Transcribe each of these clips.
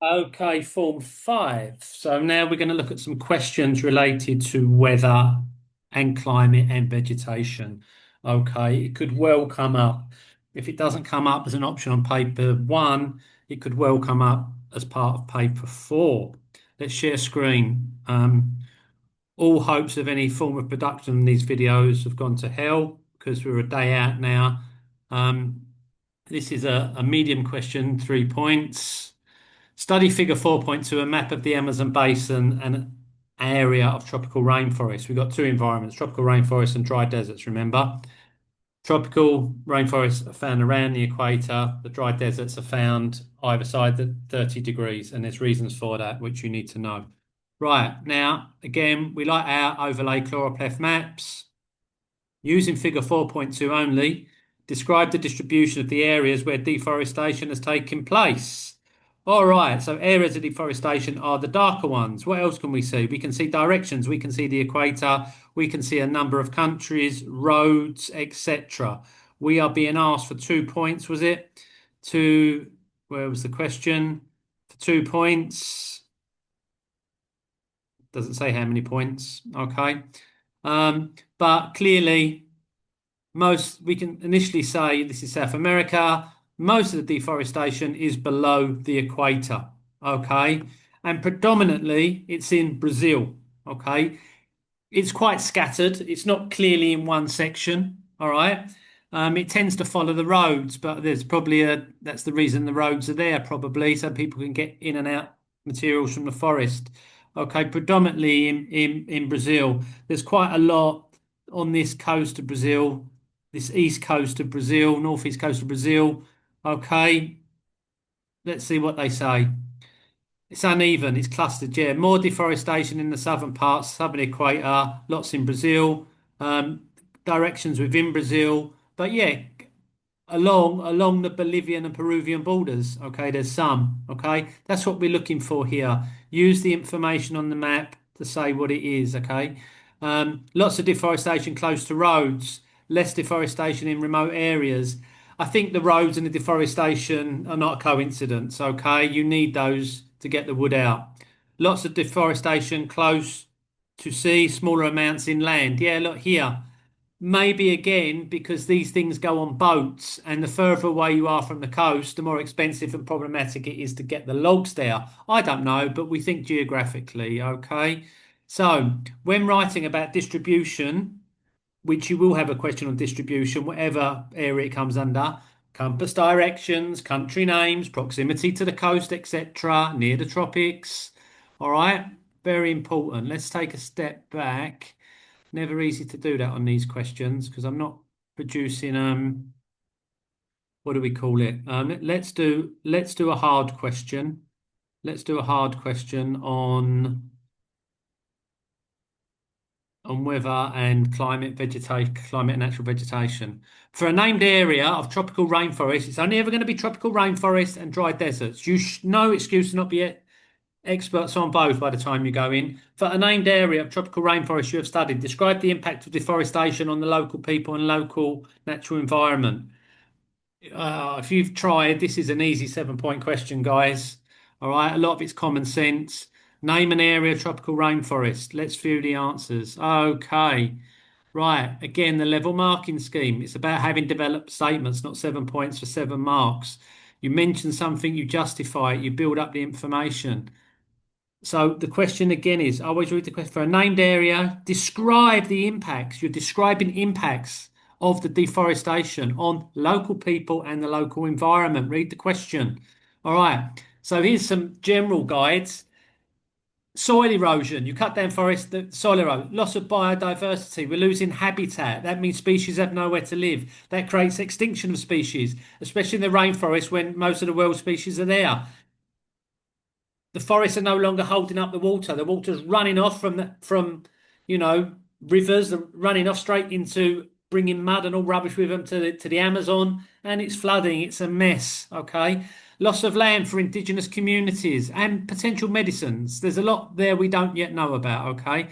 Okay, Form 5. So now we're going to look at some questions related to weather and climate and vegetation. Okay, it could well come up. If it doesn't come up as an option on paper 1, it could well come up as part of paper 4. Let's share screen. All hopes of any form of production in these videos have gone to hell because we're a day out now. Um, this is a medium question, 3 points. Study figure 4.2, a map of the Amazon basin and an area of tropical rainforest. We've got two environments, tropical rainforest and dry deserts, remember? Tropical rainforests are found around the equator. The dry deserts are found either side the 30 degrees, and there's reasons for that, which you need to know. Right, now, again, we like our overlay choropleth maps. Using figure 4.2 only, describe the distribution of the areas where deforestation has taken place. All right, so areas of deforestation are the darker ones. What else can we see? We can see directions, we can see the equator, we can see a number of countries, roads, etc. We are being asked for 2 points, was it? Two, where was the question? For 2 points. Doesn't say how many points. Okay. But clearly most we can initially say this is South America. Most of the deforestation is below the equator, okay, and predominantly it's in Brazil, okay. It's quite scattered. It's not clearly in one section, all right. It tends to follow the roads, but there's probably that's the reason the roads are there, probably, so people can get in and out materials from the forest. Okay, predominantly in Brazil. There's quite a lot on this coast of Brazil, this east coast of Brazil, northeast coast of Brazil. Okay, let's see what they say. It's uneven, it's clustered, yeah. More deforestation in the southern parts, southern equator, lots in Brazil, um, directions within Brazil. But yeah, along the Bolivian and Peruvian borders. Okay, there's some. Okay, that's what we're looking for here. Use the information on the map to say what it is. Okay, lots of deforestation close to roads, less deforestation in remote areas. I think the roads and the deforestation are not a coincidence. Okay, you need those to get the wood out. Lots of deforestation close to sea, smaller amounts inland. Yeah, look here. Maybe again, because these things go on boats, and the further away you are from the coast, the more expensive and problematic it is to get the logs there. I don't know, but we think geographically, okay? So, when writing about distribution, which you will have a question on distribution, whatever area it comes under, compass directions, country names, proximity to the coast, etc., near the tropics. All right, very important. Let's take a step back. Never easy to do that on these questions because I'm not producing what do we call it? Let's do a hard question. Let's do a hard question on weather and climate and natural vegetation. For a named area of tropical rainforest, it's only ever going to be tropical rainforest and dry deserts. No excuse to not be experts on both by the time you go in. For a named area of tropical rainforest you have studied, describe the impact of deforestation on the local people and local natural environment. If you've tried, this is an easy 7 point question, guys. All right, a lot of it's common sense. Name an area of tropical rainforest. Let's view the answers. Okay, right. Again, the level marking scheme. It's about having developed statements, not 7 points for 7 marks. You mention something, you justify it, you build up the information. So the question again is, I always read the question for a named area, describe the impacts. You're describing impacts of the deforestation on local people and the local environment. Read the question. All right. So here's some general guides. Soil erosion. You cut down forest, the soil erosion. Loss of biodiversity. We're losing habitat. That means species have nowhere to live. That creates extinction of species, especially in the rainforest when most of the world species are there. The forests are no longer holding up the water. The water's running off from you know rivers, running off straight into bringing mud and all rubbish with them to the Amazon, and it's flooding. It's a mess. Okay, loss of land for indigenous communities and potential medicines. There's a lot there we don't yet know about. Okay,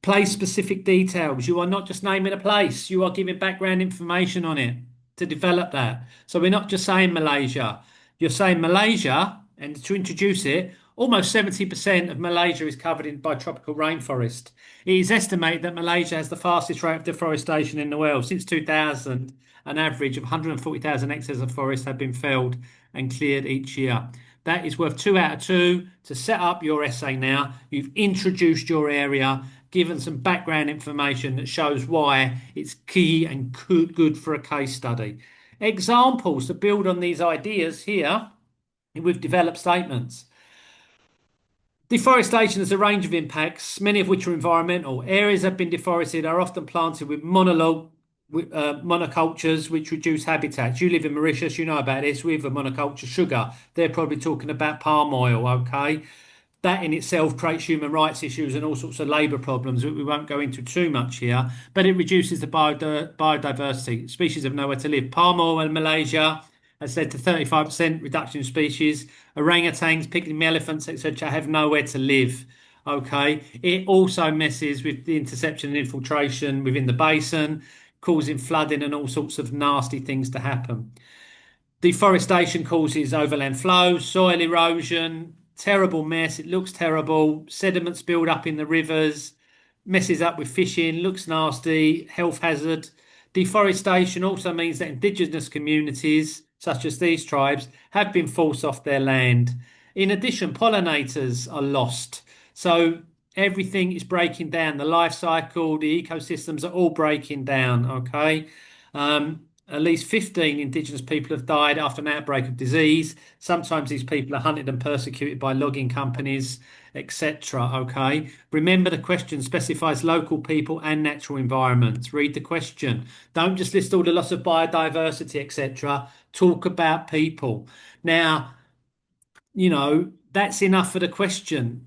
place specific details. You are not just naming a place. You are giving background information on it to develop that. So we're not just saying Malaysia. You're saying Malaysia And to introduce it, almost 70% of Malaysia is covered by tropical rainforest. It is estimated that Malaysia has the fastest rate of deforestation in the world. Since 2000, an average of 140,000 hectares of forest have been felled and cleared each year. That is worth 2 out of 2. To set up your essay now, you've introduced your area, given some background information that shows why it's key and good for a case study. Examples to build on these ideas here with developed statements. Deforestation has a range of impacts, many of which are environmental. Areas that have been deforested are often planted with monocultures, which reduce habitats. You live in Mauritius, you know about this. We have a monoculture sugar. They're probably talking about palm oil, okay? That in itself creates human rights issues and all sorts of labour problems that we won't go into too much here, but it reduces the biodiversity. Species have nowhere to live. Palm oil in Malaysia has led to 35% reduction in species. Orangutans, pygmy elephants, etc., have nowhere to live. Okay, it also messes with the interception and infiltration within the basin, causing flooding and all sorts of nasty things to happen. Deforestation causes overland flow, soil erosion, terrible mess. It looks terrible. Sediments build up in the rivers, messes up with fishing, looks nasty, health hazard. Deforestation also means that indigenous communities, such as these tribes, have been forced off their land. In addition, pollinators are lost. So everything is breaking down. The life cycle, the ecosystems are all breaking down. Okay. At least 15 indigenous people have died after an outbreak of disease. Sometimes these people are hunted and persecuted by logging companies, etc. Okay. Remember, the question specifies local people and natural environments. Read the question. Don't just list all the loss of biodiversity, etc. Talk about people. Now, that's enough for the question.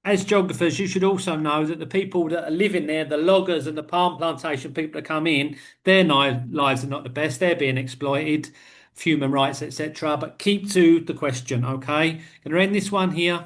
As geographers, you should also know that the people that are living there, the loggers and the palm plantation people that come in, their lives are not the best. They're being exploited, human rights, etc. But keep to the question, okay? Going to end this one here.